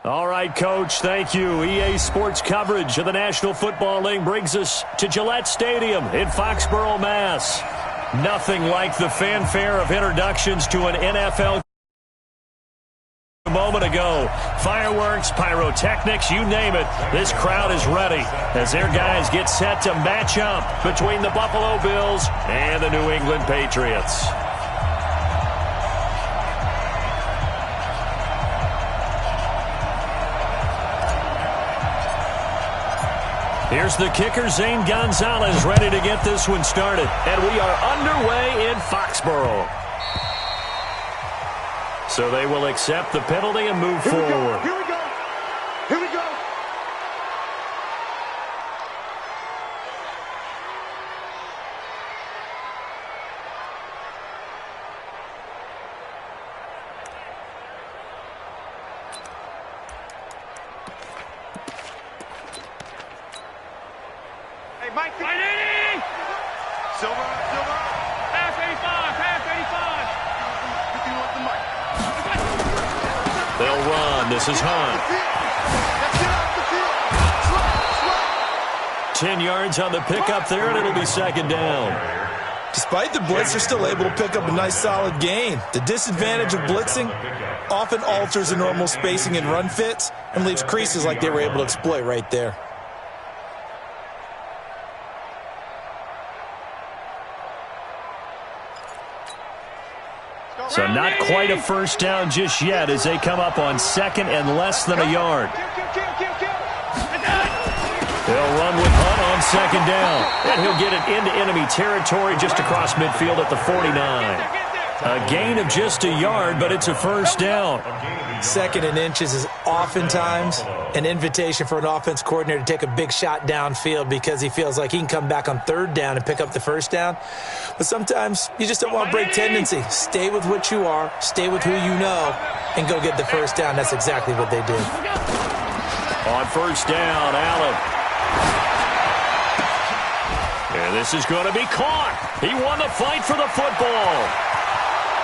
All right, Coach, thank you. EA Sports coverage of the National Football League brings us to Gillette Stadium in Foxborough, Mass. Nothing like the fanfare of introductions to an NFL a moment ago. Fireworks, pyrotechnics, you name it. This crowd is ready as their guys get set to match up between the Buffalo Bills and the New England Patriots. Here's the kicker, Zane Gonzalez, ready to get this one started. And we are underway in Foxborough. So they will accept the penalty and move forward. Here we go. Here we go. Hey, Mike. Silver. Half 85. You want the mic. They'll run. This is Hunt. 10 yards on the pickup there, and it'll be second down. Despite the blitz, they're still able to pick up a nice, solid gain. The disadvantage of blitzing often alters the normal spacing and run fits and leaves creases like they were able to exploit right there. So not quite a first down just yet as they come up on second and less than a yard. They'll run with Hunt on second down. And he'll get it into enemy territory just across midfield at the 49. A gain of just a yard, but it's a first down. Second and inches is oftentimes an invitation for an offense coordinator to take a big shot downfield because he feels like he can come back on third down and pick up the first down. But sometimes you just don't want to break tendency. Stay with what you are, stay with who you know, and go get the first down. That's exactly what they did. On first down, Allen. And this is going to be caught. He won the fight for the football.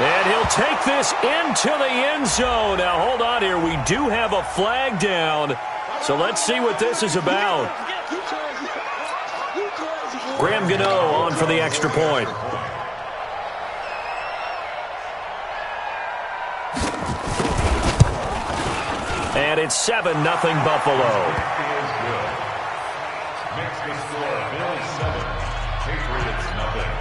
And he'll take this into the end zone. Now, hold on here. We do have a flag down. So let's see what this is about. Graham Gano on for the extra point. And it's 7-0 Buffalo. Makes the score Bills 7, Patriots nothing.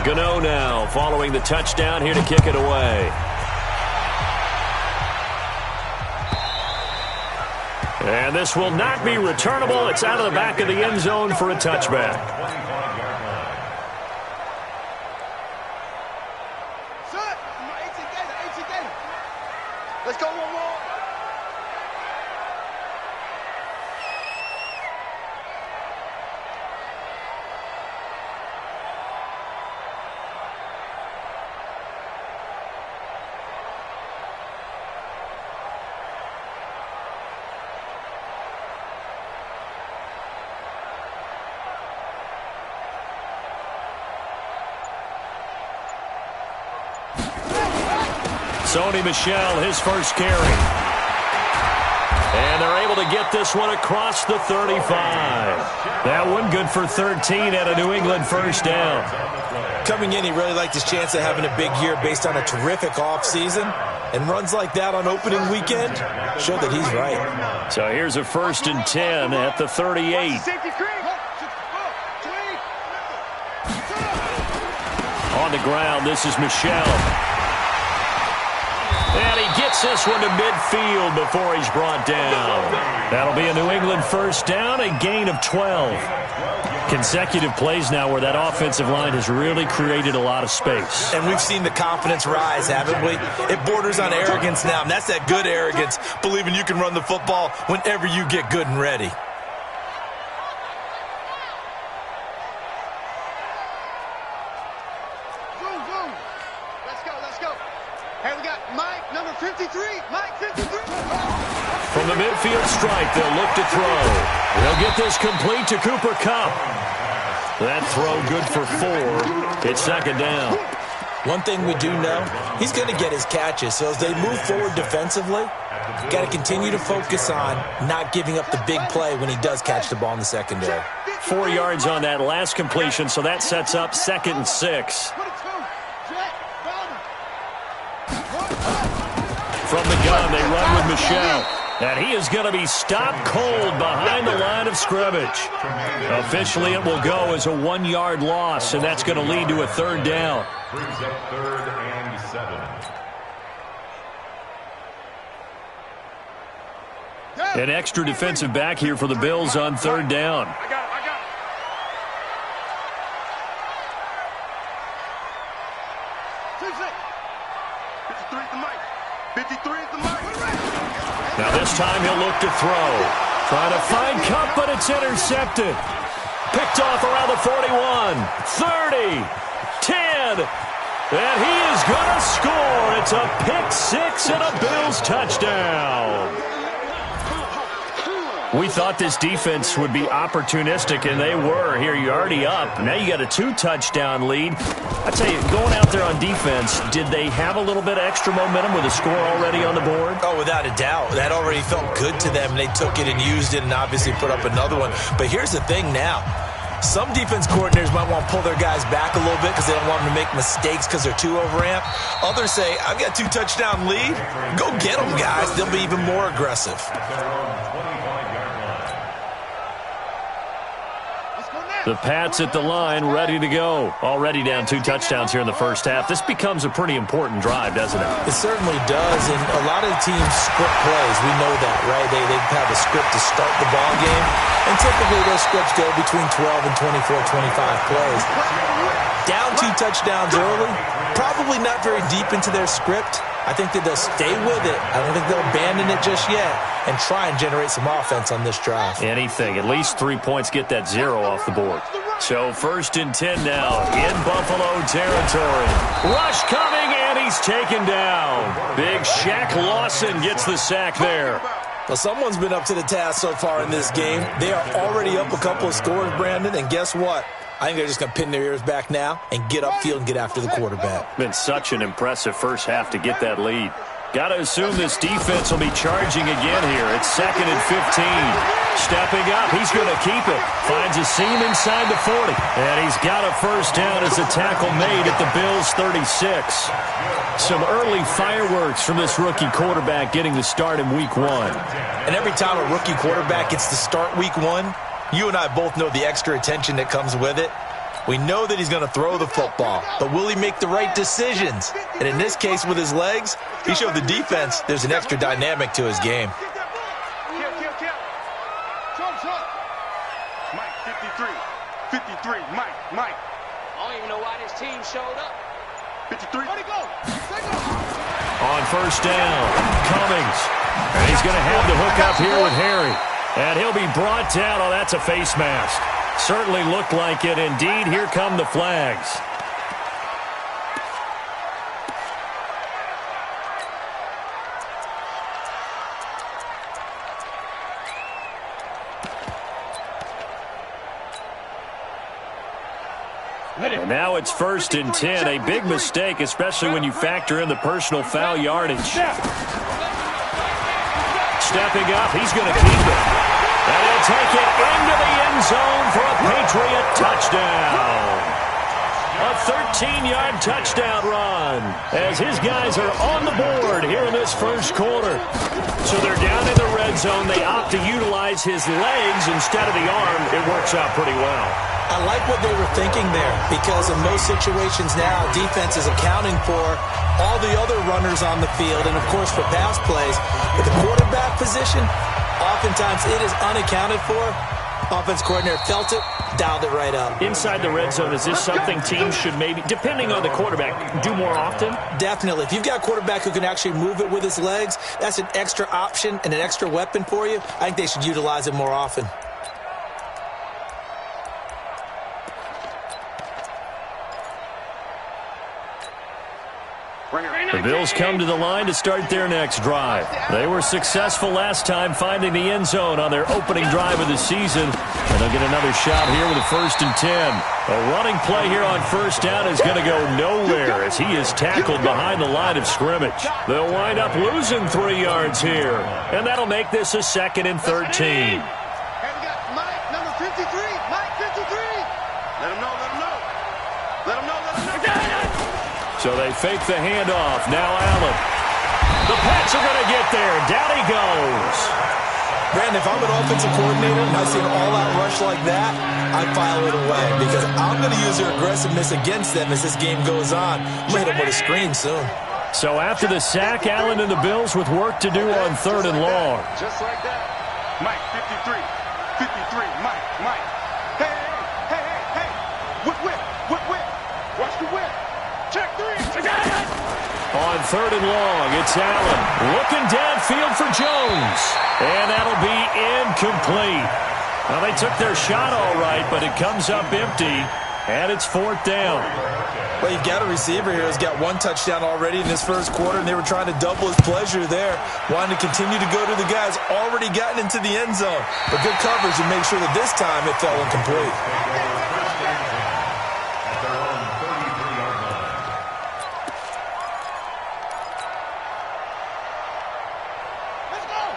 Gano now following the touchdown here to kick it away. And this will not be returnable. It's out of the back of the end zone for a touchback. Let's go, one more. Sony Michel, his first carry. And they're able to get this one across the 35. That one good for 13 at a New England first down. Coming in, he really liked his chance of having a big year based on a terrific offseason. And runs like that on opening weekend show that he's right. So here's a 1st and 10 at the 38. On the ground, this is Michel. And he gets this one to midfield before he's brought down. That'll be a New England first down, a gain of 12. Consecutive plays now where that offensive line has really created a lot of space. And we've seen the confidence rise, haven't we? It borders on arrogance now, and that's that good arrogance, believing you can run the football whenever you get good and ready. From the midfield stripe, they'll look to throw. They'll get this complete to Cooper Kupp. That throw good for 4. It's second down. One thing we do know, he's going to get his catches. So as they move forward defensively, got to continue to focus on not giving up the big play when he does catch the ball in the secondary. 4 yards on that last completion, so that sets up 2nd and 6. From the gun, they run with Michel. And he is going to be stopped cold behind the line of scrimmage. Officially, it will go as a 1-yard loss, and that's going to lead to a 3rd down. Brings up 3rd and 7. An extra defensive back here for the Bills on 3rd down. I got it. 53 is the mic. 53 is the mic. Now this time he'll look to throw. Trying to find Kupp, but it's intercepted. Picked off around the 41, 30, 10. And he is going to score. It's a pick 6 and a Bills touchdown. We thought this defense would be opportunistic, and they were. Here, you're already up. Now you got a 2-touchdown lead. I tell you, going out there on defense, did they have a little bit of extra momentum with a score already on the board? Oh, without a doubt. That already felt good to them. They took it and used it and obviously put up another one. But here's the thing now. Some defense coordinators might want to pull their guys back a little bit because they don't want them to make mistakes because they're too overamped. Others say, I've got a 2-touchdown lead. Go get them, guys. They'll be even more aggressive. The Pats at the line, ready to go. Already down 2 touchdowns here in the first half. This becomes a pretty important drive, doesn't it? It certainly does, and a lot of the teams script plays. We know that, right? They have a script to start the ball game, and typically those scripts go between 12 and 24, 25 plays. Down 2 touchdowns early, probably not very deep into their script. I think that they'll stay with it. I don't think they'll abandon it just yet and try and generate some offense on this drive. Anything. At least 3 points, get that 0 off the board. So 1st and 10 now in Buffalo territory. Rush coming, and he's taken down. Big Shaq Lawson gets the sack there. Well, someone's been up to the task so far in this game. They are already up a couple of scores, Brandon, and guess what? I think they're just going to pin their ears back now and get upfield and get after the quarterback. Been such an impressive first half to get that lead. Got to assume this defense will be charging again here. It's 2nd and 15. Stepping up, he's going to keep it. Finds a seam inside the 40. And he's got a first down as a tackle made at the Bills' 36. Some early fireworks from this rookie quarterback getting the start in Week 1. And every time a rookie quarterback gets to start Week 1, you and I both know the extra attention that comes with it. We know that he's going to throw the football, but will he make the right decisions? And in this case, with his legs, he showed the defense there's an extra dynamic to his game. Mike, 53. 53, Mike. I don't even know why this team showed up. 53. Where'd he go? On first down, Cummings. And he's going to have the hook up here with Harry. And he'll be brought down. Oh, that's a face mask. Certainly looked like it. Indeed, here come the flags. And now it's 1st and 10. A big mistake, especially when you factor in the personal foul yardage. Stepping up, he's going to keep it. And he'll take it into the end zone for a Patriot touchdown. A 13-yard touchdown run as his guys are on the board here in this first quarter. So they're down in the red zone. They opt to utilize his legs instead of the arm. It works out pretty well. I like what they were thinking there because in most situations now, defense is accounting for all the other runners on the field and, of course, for pass plays. But the quarterback position, oftentimes it is unaccounted for. Offense coordinator felt it, dialed it right up. Inside the red zone, is this something teams should maybe, depending on the quarterback, do more often? Definitely. If you've got a quarterback who can actually move it with his legs, that's an extra option and an extra weapon for you. I think they should utilize it more often. Right here. The Bills come to the line to start their next drive. They were successful last time finding the end zone on their opening drive of the season, and they'll get another shot here with a 1st and 10. A running play here on 1st down is going to go nowhere as he is tackled behind the line of scrimmage. They'll wind up losing 3 yards here, and that'll make this a 2nd and 13. So they fake the handoff. Now Allen. The Pats are going to get there. Down he goes. Brandon, if I'm an offensive coordinator and I see an all-out rush like that, I file it away because I'm going to use their aggressiveness against them as this game goes on. I'm going to hit them with a screen soon. So after the sack, Allen and the Bills with work to do on 3rd and long. Just like that. Mike, 53. 53. Mike. Hey. Whip. Watch the whip. Check 3. On 3rd and long, it's Allen looking downfield for Jones. And that'll be incomplete. Well, they took their shot all right, but it comes up empty, and it's 4th down. Well, you've got a receiver here who's got 1 touchdown already in this 1st quarter, and they were trying to double his pleasure there, wanting to continue to go to the guys already gotten into the end zone. But good coverage to make sure that this time it fell incomplete.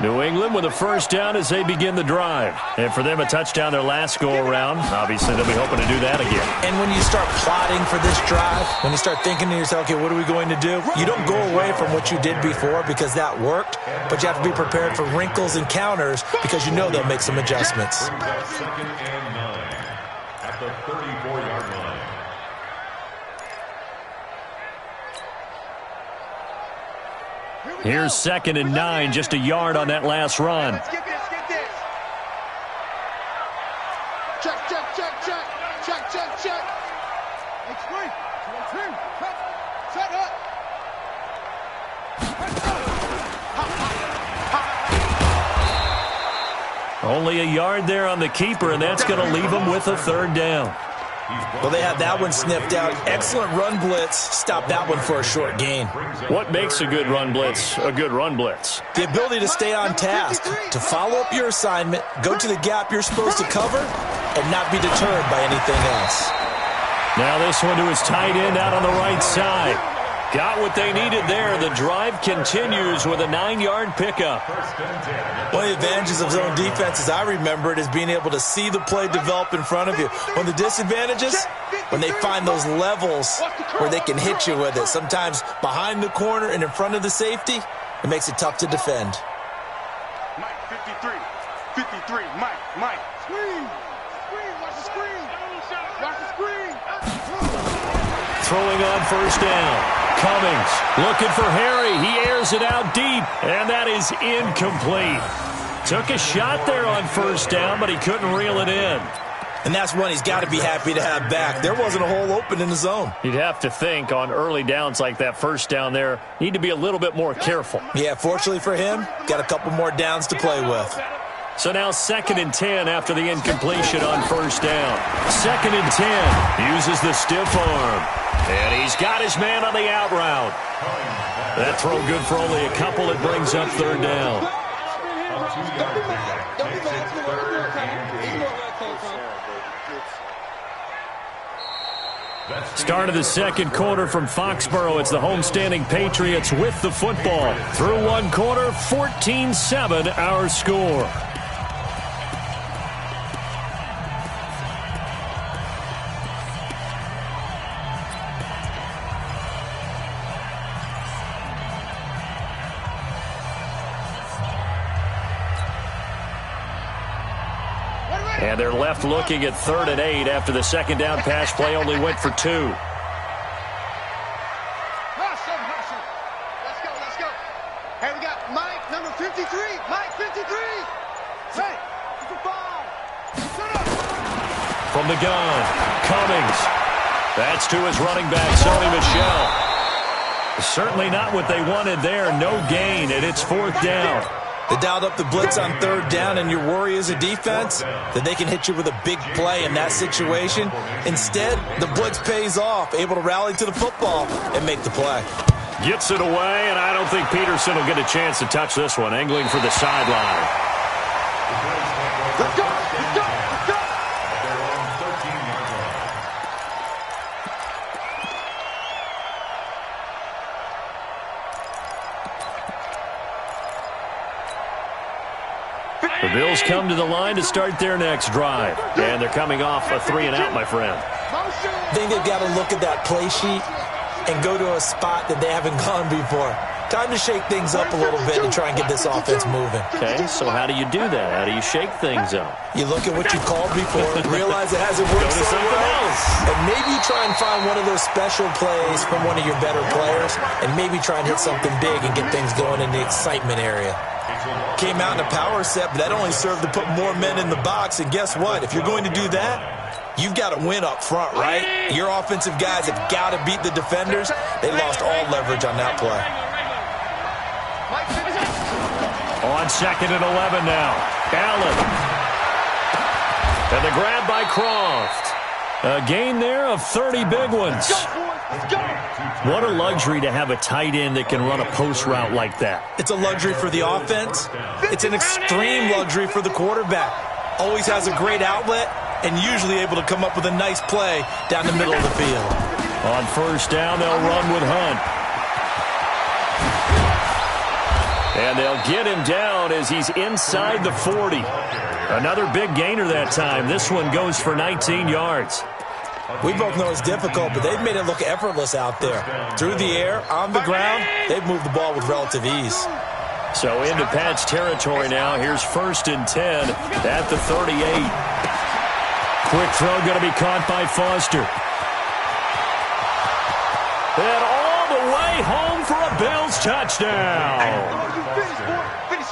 New England with a 1st down as they begin the drive. And for them, a touchdown their last go-around. Obviously, they'll be hoping to do that again. And when you start plotting for this drive, when you start thinking to yourself, okay, what are we going to do? You don't go away from what you did before because that worked, but you have to be prepared for wrinkles and counters because you know they'll make some adjustments. 2nd and 9 at the 34-yard line. Here's 2nd and 9, just a yard on that last run. Let's get this. Check. It's 3. 2. Set up. Only a yard there on the keeper, and that's going to leave them with a 3rd down. Well, they had that one sniffed out. Excellent run blitz. Stop that one for a short gain. What makes a good run blitz a good run blitz? The ability to stay on task, to follow up your assignment, go to the gap you're supposed to cover, and not be deterred by anything else. Now this one to his tight end out on the right side. Got what they needed there. The drive continues with a 9-yard pickup. One of the advantages of zone defense, as I remember it, is being able to see the play develop in front of you. One of the disadvantages, when they find those levels where they can hit you with it. Sometimes behind the corner and in front of the safety, it makes it tough to defend. Mike, 53. 53. Mike. Screen. Watch the screen. Throwing on 1st down. Cummings looking for Harry. He airs it out deep, and that is incomplete. Took a shot there on 1st down, but he couldn't reel it in. And that's one he's got to be happy to have back. There wasn't a hole open in the zone. You'd have to think on early downs like that 1st down there, need to be a little bit more careful. Yeah, fortunately for him, got a couple more downs to play with. So now 2nd and 10 after the incompletion on 1st down. 2nd and 10. Uses the stiff arm. And he's got his man on the out route. That throw good for only a couple. It brings up 3rd down. Start of the 2nd quarter from Foxborough. It's the homestanding Patriots with the football. Through 1 quarter, 14-7 our score. And they're left looking at 3rd and 8 after the 2nd down pass play only went for 2. Let's go. Hey, we got Mike, number 53. Mike, 53. Hey, it's a ball. From the gun, Cummings. That's to his running back, Sony Michel. Certainly not what they wanted there. No gain, and it's 4th down. They dialed up the blitz on 3rd down, and your worry as a defense that they can hit you with a big play in that situation. Instead, the blitz pays off, able to rally to the football and make the play. Gets it away, and I don't think Peterson will get a chance to touch this one. Angling for the sideline. Let's go! Let's go! Let's go! The Bills come to the line to start their next drive. And they're coming off a 3-and-out, my friend. I think they've got to look at that play sheet and go to a spot that they haven't gone before. Time to shake things up a little bit and try and get this offense moving. Okay, so how do you do that? How do you shake things up? You look at what you called before, realize it hasn't worked Go to so something well, else. and maybe you try and find one of those special plays from one of your better players, and maybe try and hit something big and get things going in the excitement area. Came out in a power set, but that only served to put more men in the box. And guess what? If you're going to do that, you've got to win up front, right? Your offensive guys have got to beat the defenders. They lost all leverage on that play. On 2nd and 11 now. Allen. And the grab by Croft. A gain there of 30 big ones. What a luxury to have a tight end that can run a post route like that. It's a luxury for the offense. It's an extreme luxury for the quarterback. Always has a great outlet and usually able to come up with a nice play down the middle of the field. On 1st down, they'll run with Hunt. And they'll get him down as he's inside the 40. Another big gainer that time. This one goes for 19 yards. We both know it's difficult, but they've made it look effortless out there. Through the air, on the ground, they've moved the ball with relative ease. So into Pat's territory now. Here's 1st and 10 at the 38. Quick throw going to be caught by Foster. And all the way home for a Bills touchdown.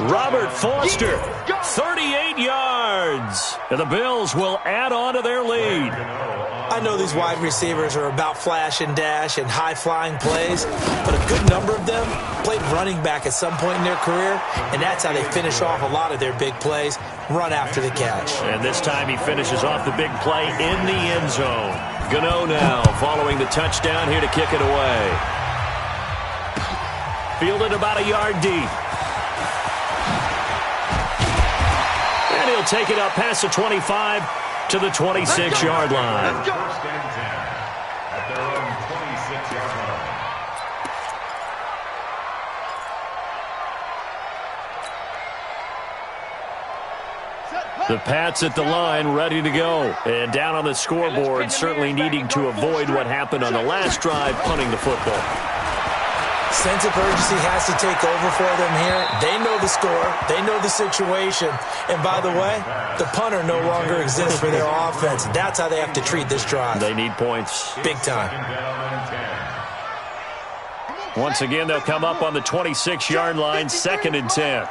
Robert Foster, 38 yards. And the Bills will add on to their lead. I know these wide receivers are about flash and dash and high-flying plays, but a good number of them played running back at some point in their career, and that's how they finish off a lot of their big plays, run after the catch. And this time he finishes off the big play in the end zone. Gano now following the touchdown here to kick it away. Fielded about a yard deep. And he'll take it up past the 25 to the 26-yard line. At their own 26-yard line. The Pats at the line, ready to go. And down on the scoreboard, certainly needing to avoid what happened on the last drive, punting the football. Sense of urgency has to take over for them here. They know the score. They know the situation. And by the way, the punter no longer exists for their offense. That's how they have to treat this drive. They need points. Big time. Once again, they'll come up on the 26-yard line, 2nd and 10.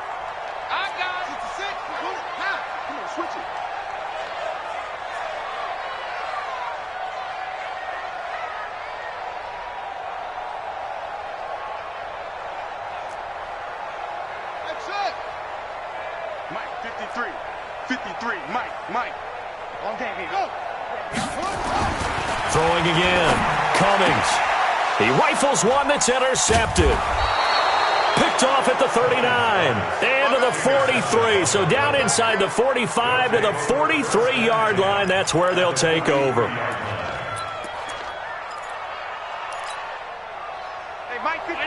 Throwing again. Cummings. He rifles one that's intercepted. Picked off at the 39. And to the 43. So down inside the 45 to the 43-yard line. That's where they'll take over. Hey, Mike, get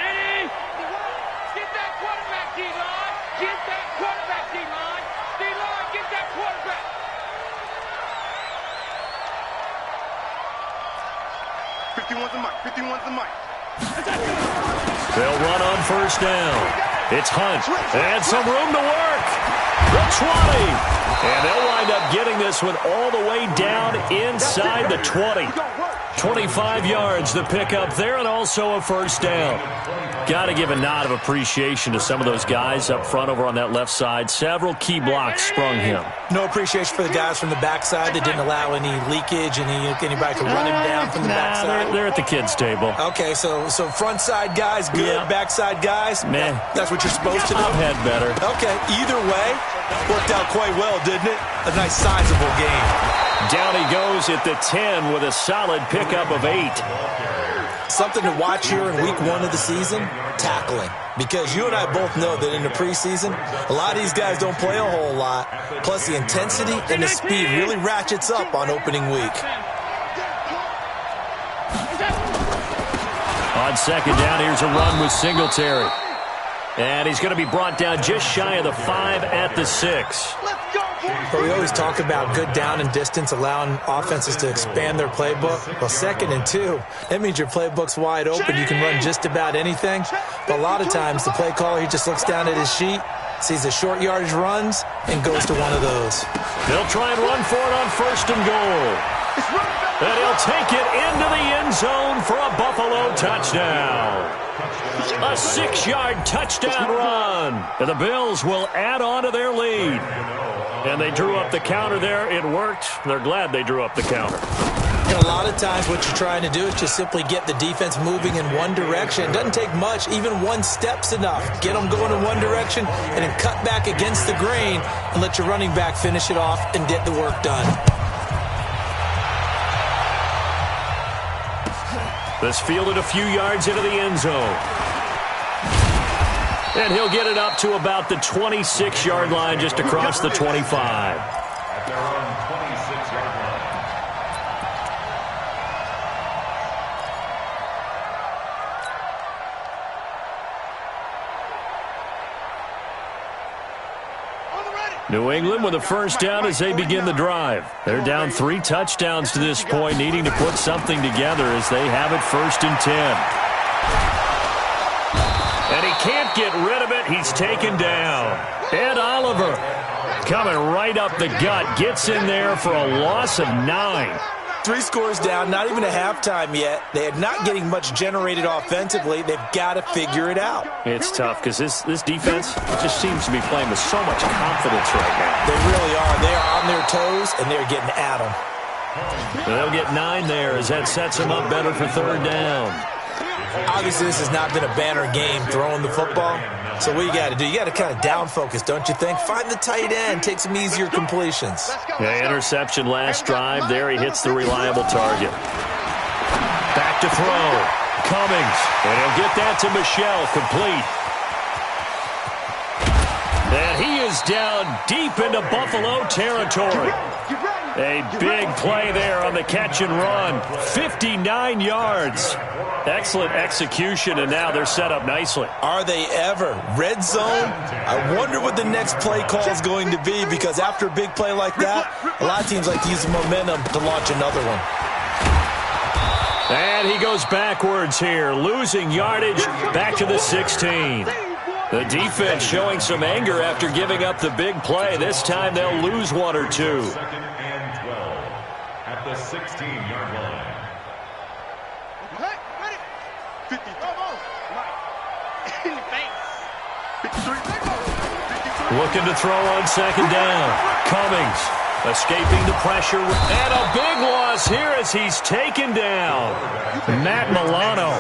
that quarterback, D-line. Get that quarterback, D-line. D-line, get that quarterback. They'll run on 1st down. It's Hunt. And some room to work. The 20. And they'll wind up getting this one all the way down inside the 20. 25 yards the pickup there, and also a 1st down. Got to give a nod of appreciation to some of those guys up front over on that left side. Several key blocks sprung him. No appreciation for the guys from the backside that didn't allow any leakage and anybody could run him down from the backside. They're at the kids' table. Okay, so front side guys good, Yeah. backside guys, Man. that's what you're supposed to do. I've had better. Okay, either way, worked out quite well, didn't it? A nice sizable game. Down he goes at the 10 with a solid pickup of 8. Something to watch here in week 1 of the season, tackling. Because you and I both know that in the preseason, a lot of these guys don't play a whole lot. Plus, the intensity and the speed really ratchets up on opening week. On second down, here's a run with Singletary. And he's going to be brought down just shy of the 5 at the 6. But we always talk about good down and distance, allowing offenses to expand their playbook. Well, 2nd and 2, that means your playbook's wide open. You can run just about anything. But a lot of times, the play caller, he just looks down at his sheet, sees the short yardage runs, and goes to one of those. They'll try and run for it on 1st and goal. And he'll take it into the end zone for a Buffalo touchdown. A 6-yard touchdown run. And the Bills will add on to their lead. And they drew up the counter there. It worked. They're glad they drew up the counter. And a lot of times what you're trying to do is just simply get the defense moving in one direction. It doesn't take much. Even one step's enough. Get them going in one direction and then cut back against the grain and let your running back finish it off and get the work done. This fielded a few yards into the end zone. And he'll get it up to about the 26-yard line, just across the 25. At their own 26-yard line. New England with a first down as they begin the drive. They're down 3 touchdowns to this point, needing to put something together as they have it 1st and 10. And he can't get rid of it. He's taken down. Ed Oliver coming right up the gut. Gets in there for a loss of 9. 3 scores down, not even a halftime yet. They are not getting much generated offensively. They've got to figure it out. It's tough because this defense just seems to be playing with so much confidence right now. They really are. They are on their toes, and they're getting at them. They'll get 9 there as that sets them up better for 3rd down. Obviously, this has not been a banner game throwing the football. So what you got to do, you got to kind of down focus, don't you think? Find the tight end, take some easier completions. Yeah, interception last drive. There he hits the reliable target. Back to throw. Cummings. And he'll get that to Michel, complete. And he is down deep into Buffalo territory. A big play there on the catch and run. 59 yards. Excellent execution, and now they're set up nicely. Are they ever? Red zone? I wonder what the next play call is going to be, because after a big play like that, a lot of teams like to use the momentum to launch another one. And he goes backwards here, losing yardage back to the 16. The defense showing some anger after giving up the big play. This time they'll lose 1 or 2. 2nd and 12 at the 16-yard line. Looking to throw on 2nd down. Cummings escaping the pressure. And a big loss here as he's taken down. Matt Milano.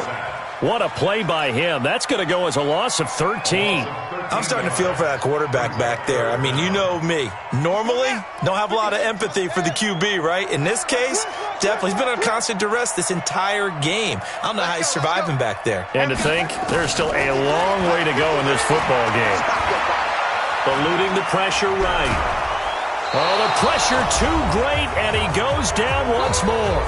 What a play by him. That's going to go as a loss of 13. I'm starting to feel for that quarterback back there. I mean, you know me. Normally, don't have a lot of empathy for the QB, right? In this case, definitely. He's been on constant duress this entire game. I don't know how he's surviving back there. And to think, there's still a long way to go in this football game. Eluding the pressure right. Oh, the pressure too great, and he goes down once more.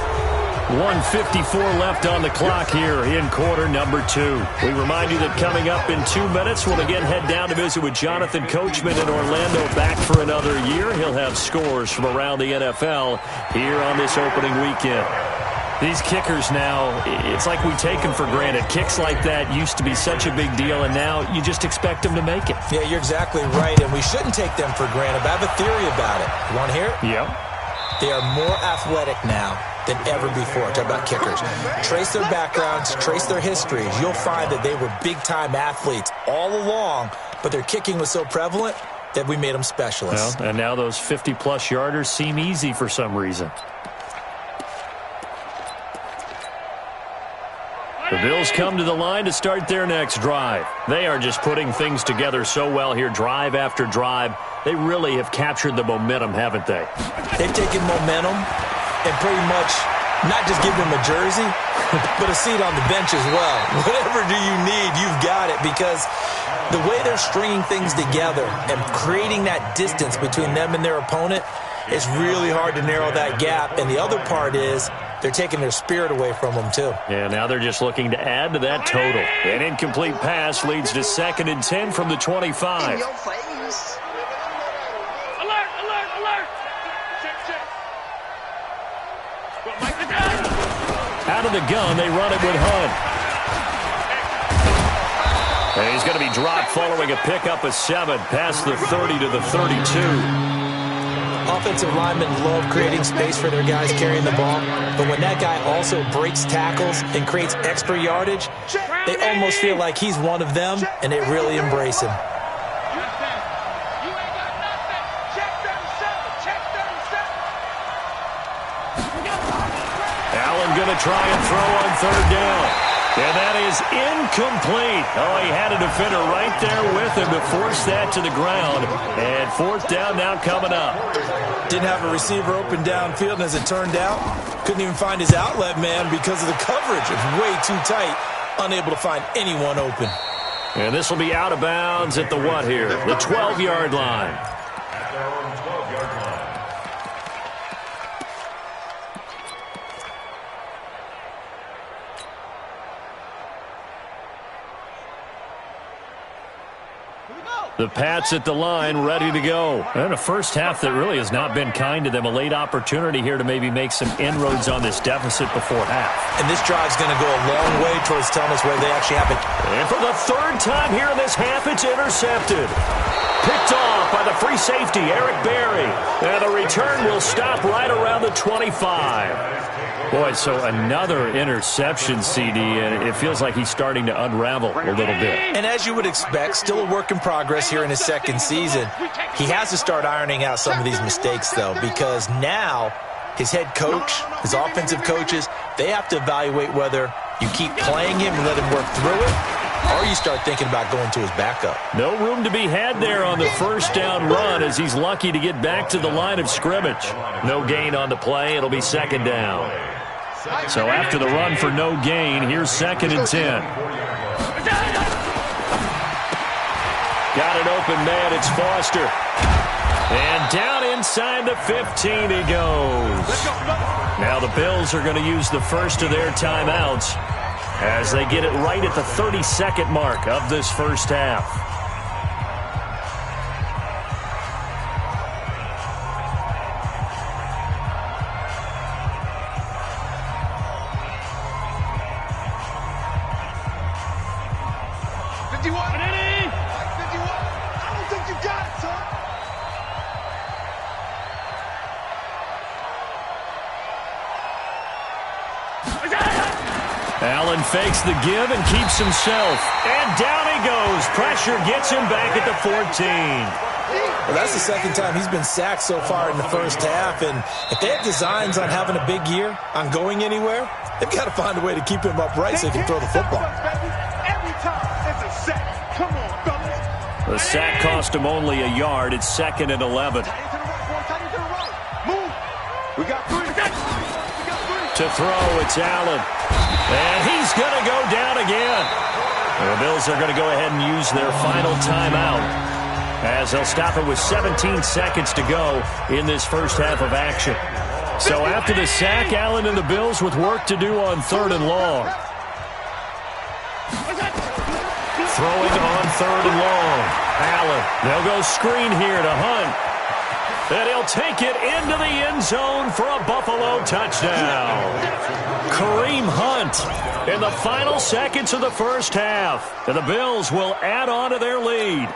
1:54 left on the clock here in quarter number 2. We remind you that coming up in 2 minutes, we'll again head down to visit with Jonathan Coachman in Orlando, back for another year. He'll have scores from around the NFL here on this opening weekend. These kickers now, it's like we take them for granted. Kicks like that used to be such a big deal, and now you just expect them to make it. Yeah, you're exactly right, and we shouldn't take them for granted. But I have a theory about it. You want to hear it? Yep. They are more athletic now than ever before. Talk about kickers. Trace their backgrounds, trace their histories. You'll find that they were big-time athletes all along, but their kicking was so prevalent that we made them specialists. Well, and now those 50-plus yarders seem easy for some reason. The Bills come to the line to start their next drive. They are just putting things together so well here, drive after drive. They really have captured the momentum, haven't they? They've taken momentum and pretty much Not just giving him a jersey, but a seat on the bench as well. Whatever do you need, you've got it, because the way they're stringing things together and creating that distance between them and their opponent, it's really hard to narrow that gap. And the other part is they're taking their spirit away from them, too. Yeah, now they're just looking to add to that total. An incomplete pass leads to 2nd and 10 from the 25. In your face. Alert, alert, alert. Check, check. Well, Mike, Out of the gun, they run it with Hunt. And he's going to be dropped following a pickup of 7 past the 30 to the 32. Offensive linemen love creating space for their guys carrying the ball, but when that guy also breaks tackles and creates extra yardage, they almost feel like he's one of them, and they really embrace him. You ain't got nothing. Check 37. Check 37. Allen going to try and throw on 3rd down. And that is incomplete. Oh, he had a defender right there with him to force that to the ground. And 4th down now coming up. Didn't have a receiver open downfield, and as it turned out, couldn't even find his outlet man because of the coverage. It was way too tight, unable to find anyone open. And this will be out of bounds at the what here? The 12-yard line. The Pats at the line, ready to go. And a first half that really has not been kind to them. A late opportunity here to maybe make some inroads on this deficit before half. And this drive's going to go a long way towards telling us where they actually have it. And for the 3rd time here in this half, it's intercepted. Picked off by the free safety, Eric Berry. And the return will stop right around the 25. Boy, so another interception, CD, and it feels like he's starting to unravel a little bit. And as you would expect, still a work in progress here in his 2nd season. He has to start ironing out some of these mistakes, though, because now his head coach, his offensive coaches, they have to evaluate whether you keep playing him and let him work through it, or you start thinking about going to his backup. No room to be had there on the 1st down run as he's lucky to get back to the line of scrimmage. No gain on the play. It'll be 2nd down. So after the run for no gain, here's 2nd and 10. Got an open man. It's Foster. And down inside the 15 he goes. Now the Bills are going to use the first of their timeouts as they get it right at the 32nd mark of this first half. Allen fakes the give and keeps himself. And down he goes. Pressure gets him back at the 14. Well, that's the 2nd time he's been sacked so far in the first half. And if they have designs on having a big year, on going anywhere, they've got to find a way to keep him upright so he can throw the football. Every time it's a sack. Come on, fellas. The sack cost him only a yard. It's 2nd and 11. Move. We got 3. To throw, it's Allen. And he's going to go down again. The Bills are going to go ahead and use their final timeout as they'll stop it with 17 seconds to go in this first half of action. So after the sack, Allen and the Bills with work to do on 3rd and long. Throwing on 3rd and long. Allen, they'll go screen here to Hunt. And he'll take it into the end zone for a Buffalo touchdown. Kareem Hunt in the final seconds of the first half. And the Bills will add on to their lead.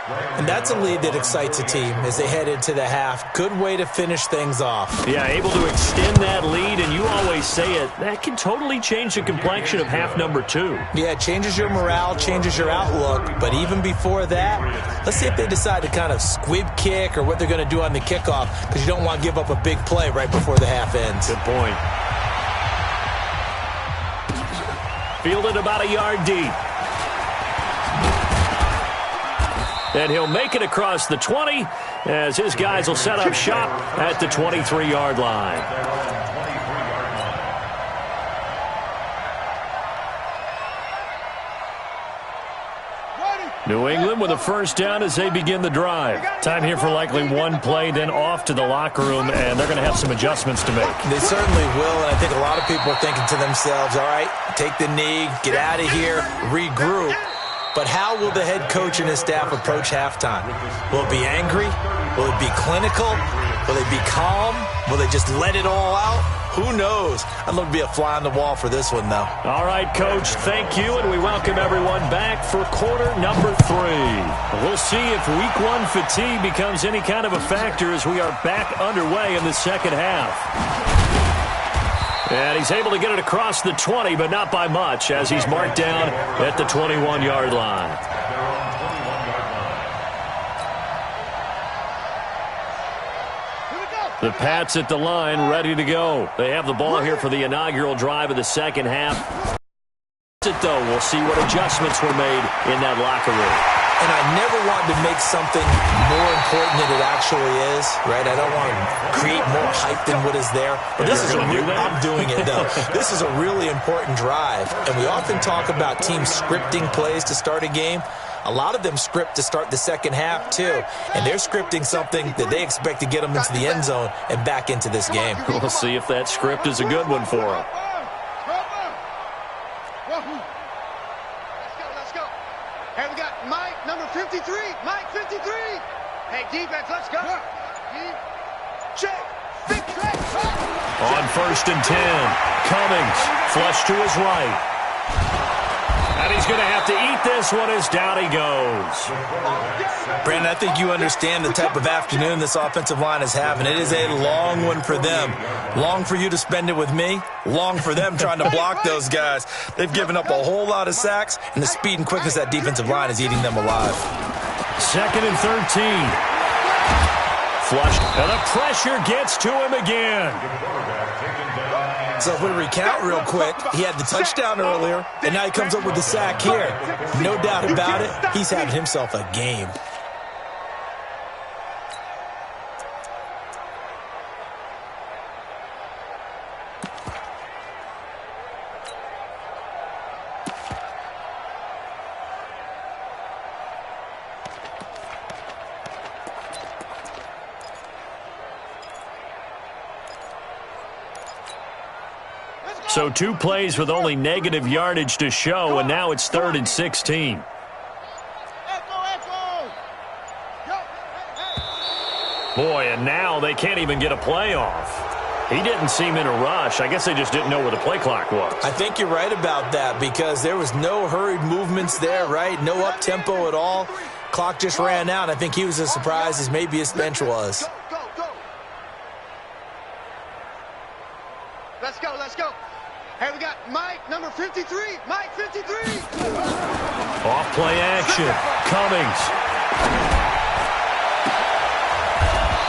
And that's a lead that excites a team as they head into the half. Good way to finish things off. Yeah, able to extend that lead, and you always say it, that can totally change the complexion of half number 2. Yeah, it changes your morale, changes your outlook. But even before that, let's see if they decide to kind of squib kick or what they're going to do on the kickoff, because you don't want to give up a big play right before the half ends. Good point. Fielded about a yard deep. And he'll make it across the 20 as his guys will set up shop at the 23-yard line. New England with a first down as they begin the drive. Time here for likely one play, then off to the locker room, and they're going to have some adjustments to make. They certainly will, and I think a lot of people are thinking to themselves, all right, take the knee, get out of here, regroup. But how will the head coach and his staff approach halftime? Will it be angry? Will it be clinical? Will they be calm? Will they just let it all out? Who knows? I'd love to be a fly on the wall for this one, though. All right, Coach, thank you, and we welcome everyone back for quarter number 3. We'll see if week 1 fatigue becomes any kind of a factor as we are back underway in the second half. And he's able to get it across the 20, but not by much, as he's marked down at the 21-yard line. The Pats at the line, ready to go. They have the ball here for the inaugural drive of the second half. Though, we'll see what adjustments were made in that locker room. And I never want to make something more important than it actually is, right? I don't want to create more hype than what is there. But this is I'm doing it, though. This is a really important drive. And we often talk about teams scripting plays to start a game. A lot of them script to start the second half, too. And they're scripting something that they expect to get them into the end zone and back into this game. We'll see if that script is a good one for them. Let's go. Hey, we got Mike, number 53. Mike, 53. Hey, defense, let's go. Check. Big check. On 1st and 10, Cummings, flush to his right. And he's going to have to eat this one as down he goes. Brandon, I think you understand the type of afternoon this offensive line is having. It is a long one for them. Long for you to spend it with me. Long for them trying to block those guys. They've given up a whole lot of sacks, and the speed and quickness of that defensive line is eating them alive. 2nd and 13. Flushed, and the pressure gets to him again. So if we recount real quick, he had the touchdown earlier, and now he comes up with the sack here. No doubt about it, he's having himself a game. So 2 plays with only negative yardage to show, and now it's 3rd and 16. Boy, and now they can't even get a play off. He didn't seem in a rush. I guess they just didn't know where the play clock was. I think you're right about that because there was no hurried movements there, right? No up-tempo at all. Clock just ran out. I think he was as surprised as maybe his bench was. Let's go. Hey, we got Mike, number 53. Mike, 53. Off play action. Cummings.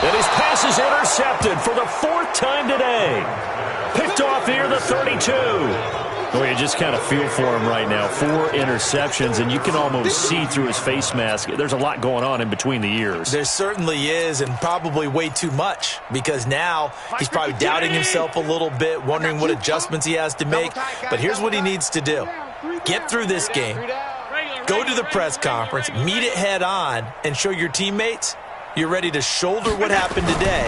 And his pass is intercepted for the 4th time today. Picked off near the 32. Boy, you just kind of feel for him right now. 4 interceptions, and you can almost see through his face mask. There's a lot going on in between the ears. There certainly is, and probably way too much, because now he's probably doubting himself a little bit, wondering what adjustments he has to make. But here's what he needs to do. Get through this game, go to the press conference, meet it head on, and show your teammates you're ready to shoulder what happened today,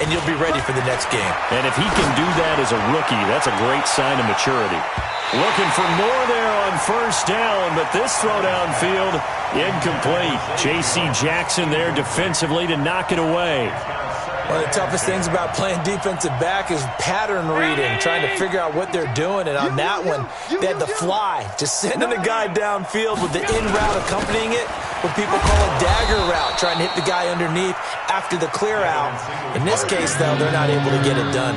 and you'll be ready for the next game. And if he can do that as a rookie, that's a great sign of maturity. Looking for more there on 1st down, but this throw downfield incomplete. J.C. Jackson there defensively to knock it away. One of the toughest things about playing defensive back is pattern reading, trying to figure out what they're doing. And on that one, they had the fly, just sending the guy downfield with the in route accompanying it, what people call a dagger route, trying to hit the guy underneath after the clear out. In this case, though, they're not able to get it done.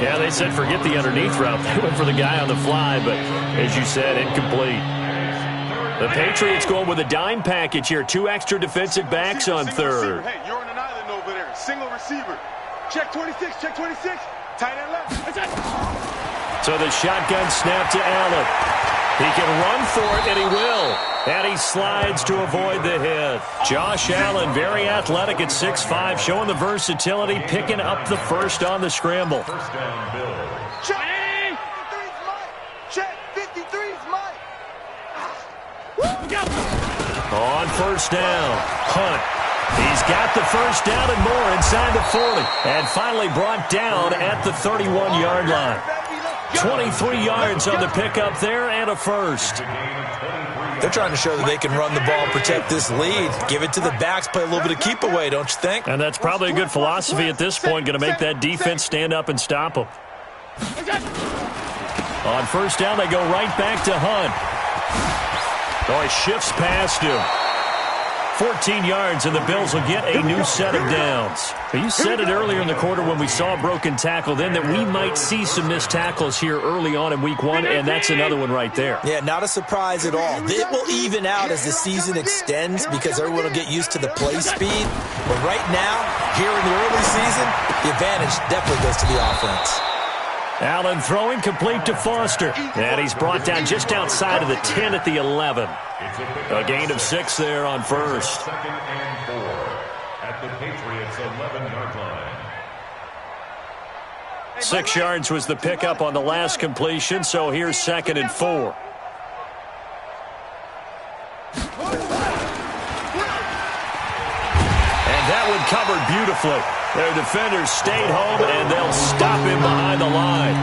Yeah, they said forget the underneath route. They went for the guy on the fly, but as you said, incomplete. The Patriots going with a dime package here. 2 extra defensive backs on 3rd. Hey, you're on an island over there. Single receiver. Check 26, check 26. Tight end left. That's it. So the shotgun snap to Allen. He can run for it, and he will. And he slides to avoid the hit. Josh Allen, very athletic at 6'5", showing the versatility, picking up the first on the scramble. First down, Bill. Check 53's Mike. Check 53's Mike. On first down, Hunt. He's got the first down and more inside the 40. And finally brought down at the 31-yard line. 23 yards on the pickup there and a first. They're trying to show that they can run the ball and protect this lead. Give it to the backs, play a little bit of keep away, don't you think? And that's probably a good philosophy at this point, going to make that defense stand up and stop them. On first down, they go right back to Hunt. Oh, he shifts past him. 14 yards, and the Bills will get a new set of downs. You said it earlier in the quarter when we saw a broken tackle then that we might see some missed tackles here early on in week one, and that's another one right there. Yeah, not a surprise at all. It will even out as the season extends because everyone will get used to the play speed. But right now, here in the early season, the advantage definitely goes to the offense. Allen throwing complete to Foster. And he's brought down just outside of the 10 at the 11. A gain of 6 there on first. 2nd and 4 at the Patriots 11-yard line. 6 yards was the pickup on the last completion, so here's 2nd and 4. And that one covered beautifully. Their defenders stayed home, and they'll stop him behind the line.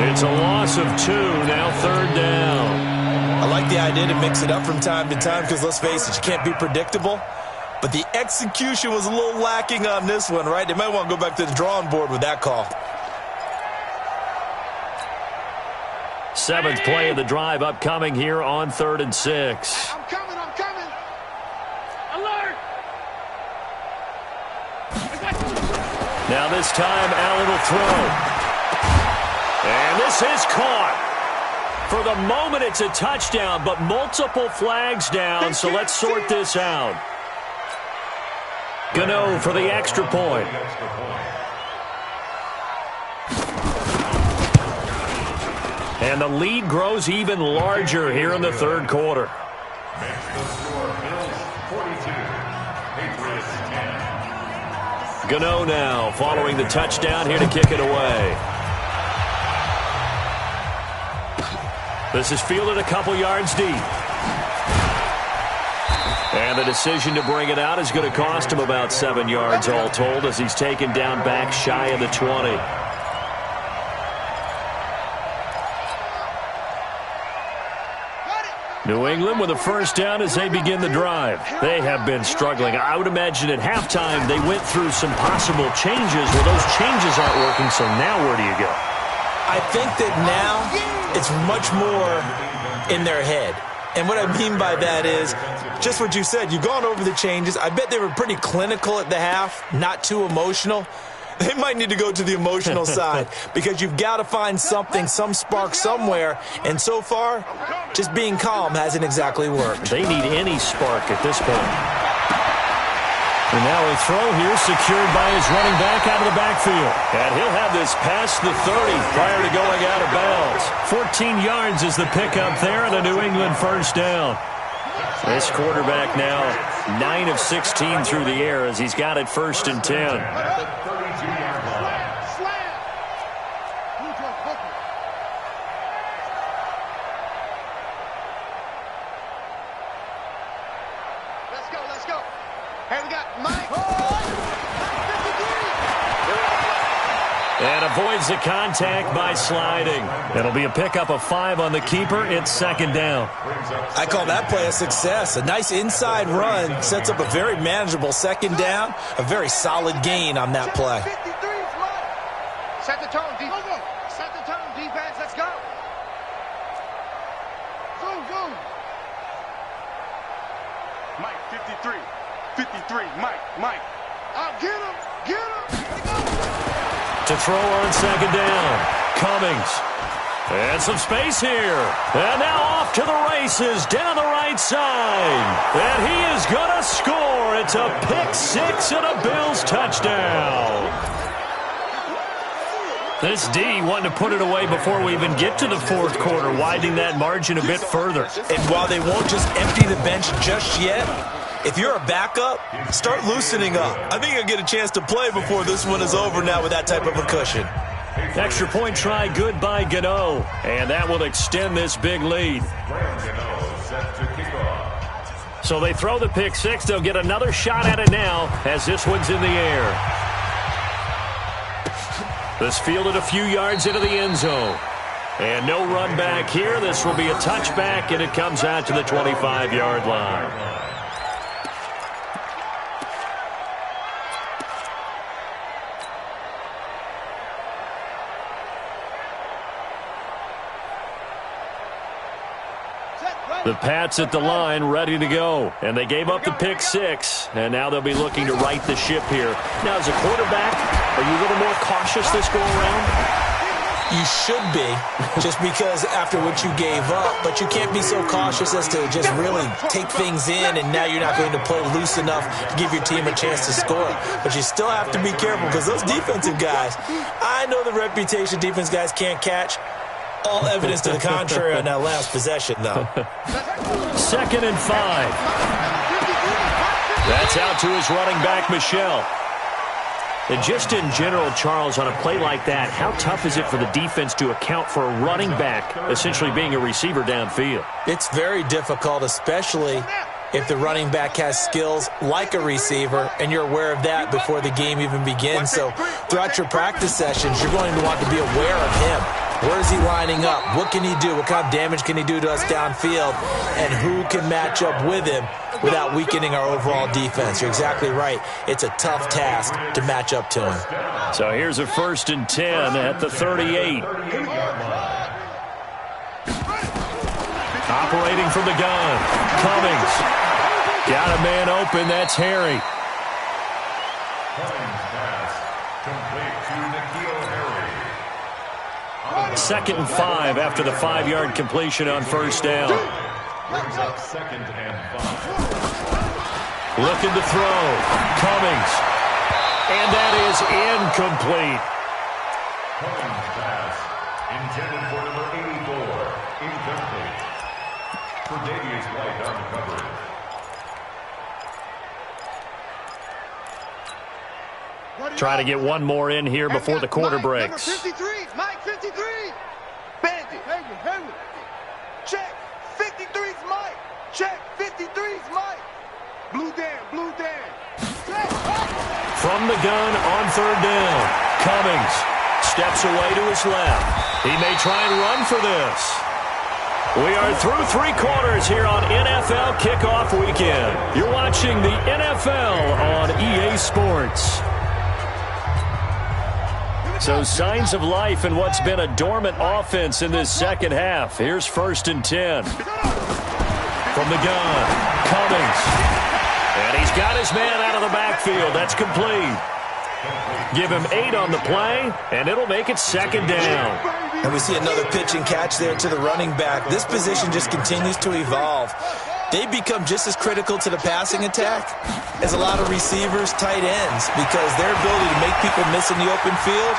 It's a loss of 2, now 3rd down. I like the idea to mix it up from time to time because, let's face it, you can't be predictable. But the execution was a little lacking on this one, right? They might want to go back to the drawing board with that call. 7th play of the drive upcoming here on 3rd and 6. I'm coming. Alert! Now this time, Allen will throw. And this is caught. For the moment, it's a touchdown, but multiple flags down, so let's sort this out. Gano for the extra point. And the lead grows even larger here in the 3rd quarter. Gano now following the touchdown here to kick it away. This is fielded a couple yards deep. And the decision to bring it out is going to cost him about 7 yards all told as he's taken down back shy of the 20. New England with a first down as they begin the drive. They have been struggling. I would imagine at halftime they went through some possible changes. Well, those changes aren't working, so now where do you go? I think that now it's much more in their head. And what I mean by that is just what you said. You've gone over the changes. I bet they were pretty clinical at the half, not too emotional. They might need to go to the emotional side because you've got to find something, some spark somewhere. And so far, just being calm hasn't exactly worked. They need any spark at this point. And now a throw here secured by his running back out of the backfield. And he'll have this past the 30 prior to going out of bounds. 14 yards is the pickup there and a New England first down. This quarterback now 9 of 16 through the air as he's got it 1st and 10. Let's go. Hey, we got Mike. And avoids the contact by sliding. It'll be a pickup of 5 on the keeper. It's 2nd down. I call that play a success. A nice inside run sets up a very manageable 2nd down. A very solid gain on that play. Set the tone, defense. Set the tone, defense. Let's go. Zoom. Mike, 53. 53. Mike. Oh, get him. To throw on 2nd down. Cummings. And some space here. And now off to the races down the right side. And he is going to score. It's a pick 6 and a Bills touchdown. This D wanting to put it away before we even get to the 4th quarter, widening that margin a bit further. And while they won't just empty the bench just yet, if you're a backup, start loosening up. I think you'll get a chance to play before this one is over now with that type of a cushion. Extra point try good by Gano. And that will extend this big lead. So they throw the pick six. They'll get another shot at it now as this one's in the air. This fielded a few yards into the end zone. And no run back here. This will be a touchback, and it comes out to the 25-yard line. The Pats at the line, ready to go. And they gave up the pick six, and now they'll be looking to right the ship here. Now, as a quarterback, are you a little more cautious this go-around? You should be, just because after what you gave up, but you can't be so cautious as to just really take things in, and now you're not going to play loose enough to give your team a chance to score. But you still have to be careful because those defensive guys, I know the reputation defense guys can't catch. All evidence to the contrary on that last possession, though. 2nd and 5. That's out to his running back, Michel. And just in general, Charles, on a play like that, how tough is it for the defense to account for a running back essentially being a receiver downfield? It's very difficult, especially if the running back has skills like a receiver, and you're aware of that before the game even begins. So throughout your practice sessions, you're going to want to be aware of him. Where is he lining up? What can he do? What kind of damage can he do to us downfield? And who can match up with him without weakening our overall defense? You're exactly right. It's a tough task to match up to him. So here's a 1st and 10 at the 38. Operating from the gun. Cummings. Got a man open. That's Harry. 2nd and 5 after the 5-yard completion on 1st down. Brings up 2nd and 5. Looking to throw. Cummings. And that is incomplete. Cummings pass. Intended for number 84. Incomplete. For Davius White on the coverage. Try to get one more in here before the quarter breaks. Number 53, Mike 53. Bandit. Henry. Check. 53's Mike. Check. 53's Mike. Blue Dan. Check. From the gun on 3rd down. Cummings steps away to his left. He may try and run for this. We are through 3 quarters here on NFL Kickoff Weekend. You're watching the NFL on EA Sports. So signs of life in what's been a dormant offense in this second half. Here's 1st and 10. From the gun, Cummings. And he's got his man out of the backfield. That's complete. Give him 8 on the play, and it'll make it 2nd down. And we see another pitch and catch there to the running back. This position just continues to evolve. They become just as critical to the passing attack as a lot of receivers, tight ends, because their ability to make people miss in the open field.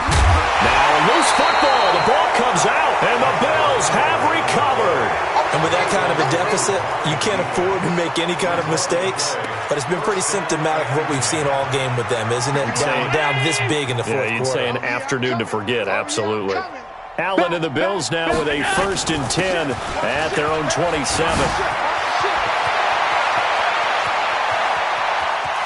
Now a loose football. The ball comes out, and the Bills have recovered. And with that kind of a deficit, you can't afford to make any kind of mistakes. But it's been pretty symptomatic of what we've seen all game with them, isn't it? Down this big in the fourth quarter. Yeah, you'd say an afternoon to forget, absolutely. Allen and the Bills now with a 1st and 10 at their own 27.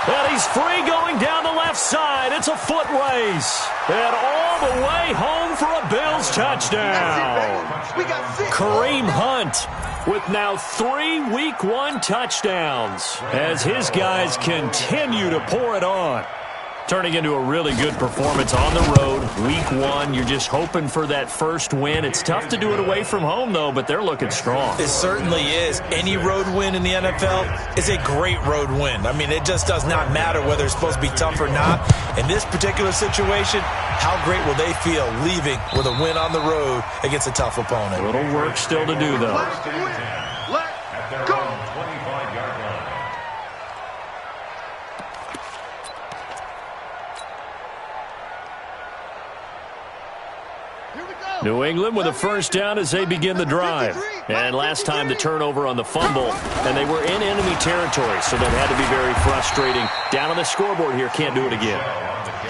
And he's free going down the left side. It's a foot race. And all the way home for a Bills touchdown. Kareem Hunt with now 3 Week 1 touchdowns as his guys continue to pour it on. Turning into a really good performance on the road. Week 1, you're just hoping for that first win. It's tough to do it away from home, though, but they're looking strong. It certainly is. Any road win in the NFL is a great road win. I mean, it just does not matter whether it's supposed to be tough or not. In this particular situation, how great will they feel leaving with a win on the road against a tough opponent? A little work still to do, though. At their own 25-yard line. New England with a 1st down as they begin the drive. And last time the turnover on the fumble, and they were in enemy territory, so that had to be very frustrating. Down on the scoreboard here, can't do it again.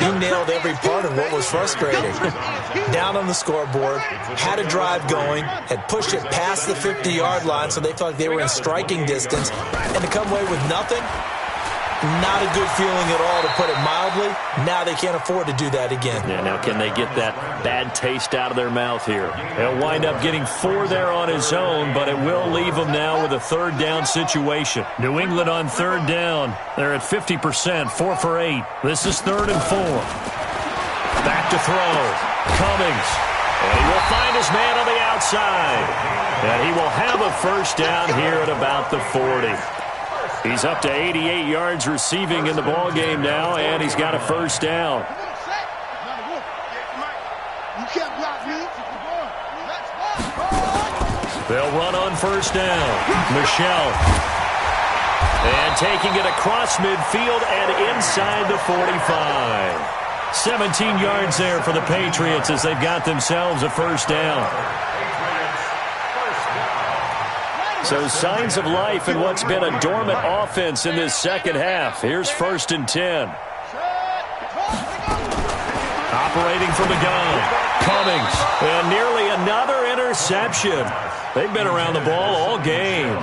You nailed every part of what was frustrating. Down on the scoreboard, had a drive going, had pushed it past the 50-yard line so they felt like they were in striking distance, and to come away with nothing, not a good feeling at all, to put it mildly. Now they can't afford to do that again. Yeah, now can they get that bad taste out of their mouth here? He'll wind up getting 4 there on his own, but it will leave him now with a third down situation. New England on third down. They're at 50%, 4 for 8. This is 3rd and 4. Back to throw. Cummings. And he will find his man on the outside. And he will have a first down here at about the 40. He's up to 88 yards receiving in the ball game now, and he's got a first down. They'll run on first down. Michelle. And taking it across midfield and inside the 45. 17 yards there for the Patriots as they've got themselves a first down. So signs of life in what's been a dormant offense in this second half. Here's 1st and 10. Operating from the gun. Cummings. And nearly another interception. They've been around the ball all game.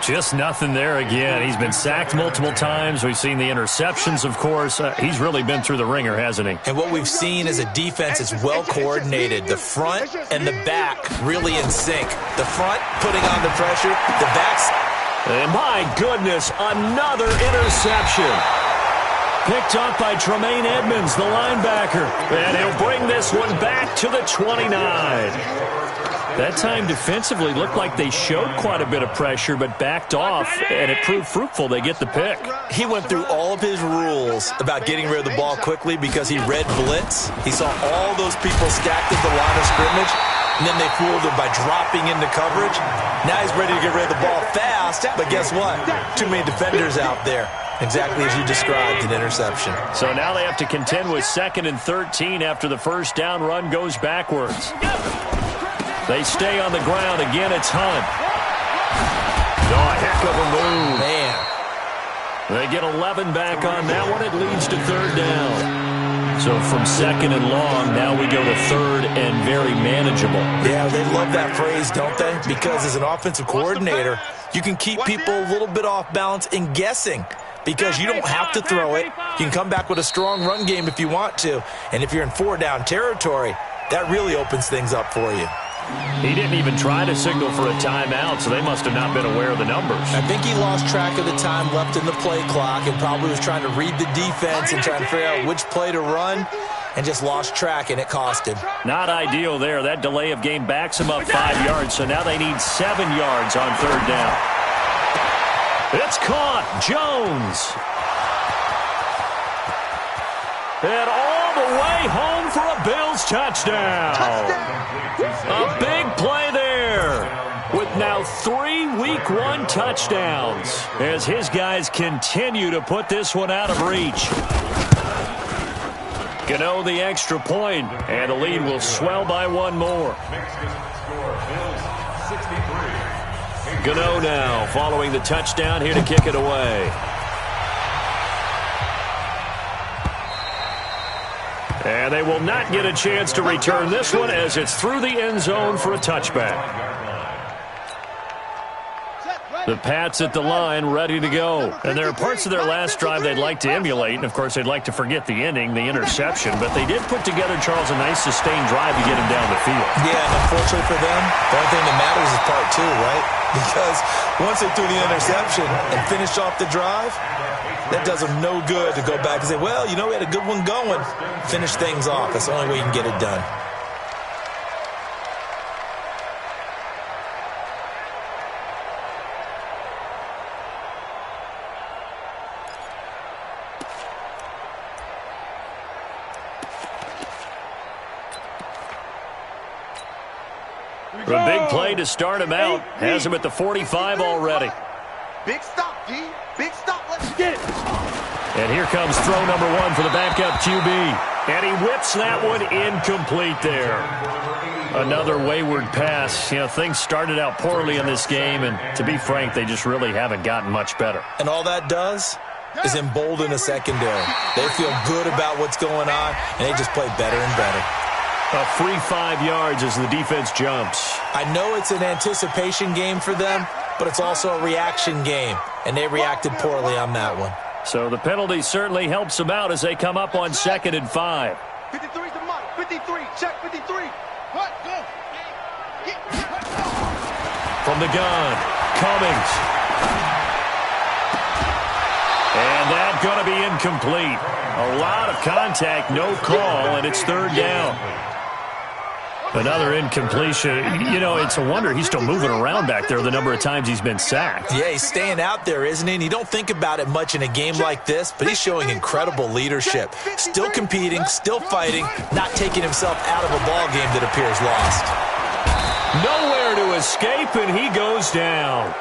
Just nothing there again. He's been sacked multiple times. We've seen the interceptions, of course. He's really been through the ringer, hasn't he? And what we've seen is a defense that's well coordinated. The front and the back really in sync. The front putting on the pressure. The backs. And my goodness, another interception. Picked up by Tremaine Edmonds, the linebacker. And he'll bring this one back to the 29. That time defensively looked like they showed quite a bit of pressure but backed off, and it proved fruitful. They get the pick. He went through all of his rules about getting rid of the ball quickly because he read blitz. He saw all those people stacked at the line of scrimmage, and then they fooled him by dropping into coverage. Now he's ready to get rid of the ball fast, but guess what? Too many defenders out there. Exactly as you described, an interception. So now they have to contend with 2nd and 13 after the first down run goes backwards. They stay on the ground. Again, it's Hunt. Oh, a heck of a move. Man. They get 11 back on that one. It leads to 3rd down. So from 2nd and long, now we go to 3rd and very manageable. Yeah, they love that phrase, don't they? Because as an offensive coordinator, you can keep people a little bit off balance and guessing. Because you don't have to throw it. You can come back with a strong run game if you want to. And if you're in 4-down territory, that really opens things up for you. He didn't even try to signal for a timeout, so they must have not been aware of the numbers. I think he lost track of the time left in the play clock and probably was trying to read the defense and trying to figure out which play to run and just lost track, and it cost him. Not ideal there. That delay of game backs him up 5 yards, so now they need 7 yards on 3rd down. It's caught. Jones. And all the way home for a Bills touchdown. A big play there with now 3 Week 1 touchdowns as his guys continue to put this one out of reach. Gano the extra point, and the lead will swell by 1 more. Gano now following the touchdown here to kick it away. And they will not get a chance to return this one as it's through the end zone for a touchback. The Pats at the line, ready to go. And there are parts of their last drive they'd like to emulate. And, of course, they'd like to forget the ending, the interception. But they did put together, Charles, a nice sustained drive to get him down the field. Yeah, and unfortunately for them, the only thing that matters is part 2, right? Because once they threw the interception and finished off the drive, that does them no good to go back and say, well, you know, we had a good one going. Finish things off. That's the only way you can get it done. A big play to start him out. Has him at the 45 already. Big stop, D. Big stop. Let's get it. And here comes throw number 1 for the backup QB. And he whips that one incomplete there. Another wayward pass. You know, things started out poorly in this game, and to be frank, they just really haven't gotten much better. And all that does is embolden a secondary. They feel good about what's going on, and they just play better and better. A free 5 yards as the defense jumps. I know it's an anticipation game for them, but it's also a reaction game, and they reacted poorly on that one. So the penalty certainly helps them out as they come up on 2nd and 5. 53 to Mike. 53. Check 53. What? Go. From the gun, Cummings. And that's going to be incomplete. A lot of contact, no call, and it's 3rd down. Another incompletion. You know, it's a wonder he's still moving around back there the number of times he's been sacked. Yeah, he's staying out there, isn't he? And you don't think about it much in a game like this, but he's showing incredible leadership. Still competing, still fighting, not taking himself out of a ball game that appears lost. Nowhere to escape, and he goes down.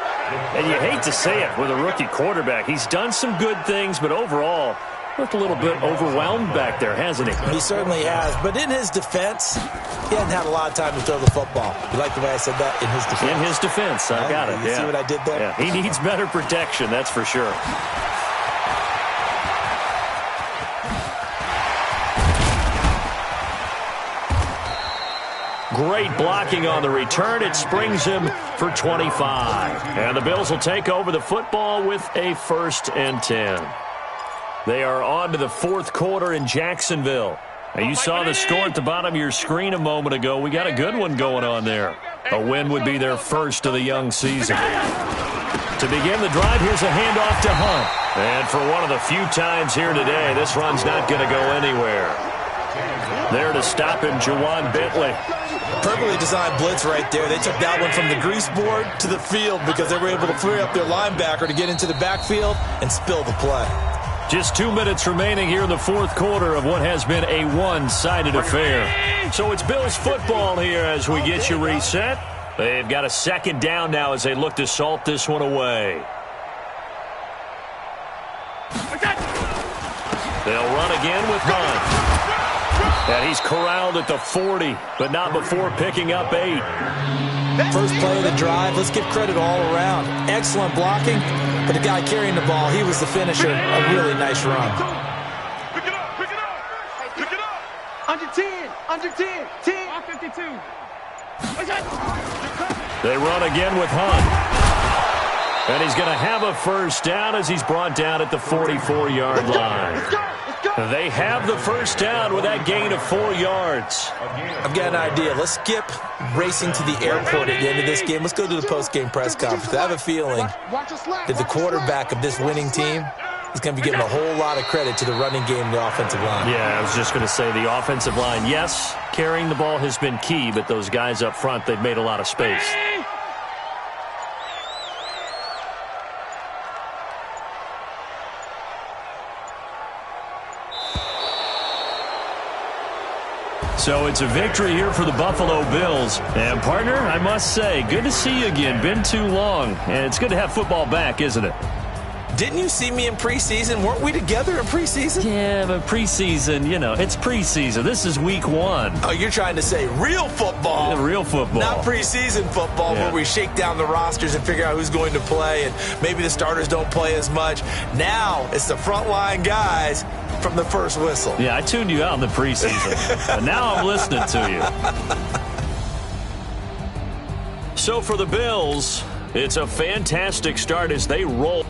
And you hate to say it with a rookie quarterback. He's done some good things, but overall, looked a little bit overwhelmed back there, hasn't he? He certainly has. But in his defense, he hadn't had a lot of time to throw the football. You like the way I said that? In his defense. In his defense. I got it. You see what I did there? Yeah, he needs better protection, that's for sure. Great blocking on the return. It springs him for 25. And the Bills will take over the football with a 1st and 10. They are on to the 4th quarter in Jacksonville. Now, you saw the score at the bottom of your screen a moment ago. We got a good one going on there. A win would be their first of the young season. To begin the drive, here's a handoff to Hunt. And for one of the few times here today, this run's not going to go anywhere. There to stop him, Juwan Bentley. Perfectly designed blitz right there. They took that one from the grease board to the field because they were able to free up their linebacker to get into the backfield and spill the play. Just 2 minutes remaining here in the 4th quarter of what has been a one-sided affair. So it's Bills football here as we get you reset. They've got a 2nd down now as they look to salt this one away. They'll run again with Hunt. And he's corralled at the 40, but not before picking up 8. First play of the drive, let's give credit all around. Excellent blocking, but the guy carrying the ball, he was the finisher. A really nice run. Pick it up, pick it up, pick it up. Under 10, under 10, 10. 52. They run again with Hunt. And he's going to have a 1st down as he's brought down at the 44-yard line. They have the 1st down with that gain of 4 yards. I've got an idea. Let's skip racing to the airport at the end of this game. Let's go to the post-game press conference. I have a feeling that the quarterback of this winning team is going to be giving a whole lot of credit to the running game and the offensive line. Yeah, I was just going to say the offensive line, yes, carrying the ball has been key, but those guys up front, they've made a lot of space. So it's a victory here for the Buffalo Bills. And, partner, I must say, good to see you again. Been too long. And it's good to have football back, isn't it? Didn't you see me in preseason? Weren't we together in preseason? Yeah, but preseason, you know, it's preseason. This is week 1. Oh, you're trying to say real football. Yeah, real football. Not preseason football where we shake down the rosters and figure out who's going to play, and maybe the starters don't play as much. Now it's the frontline guys from the first whistle. Yeah, I tuned you out in the preseason. But now I'm listening to you. So for the Bills, it's a fantastic start as they roll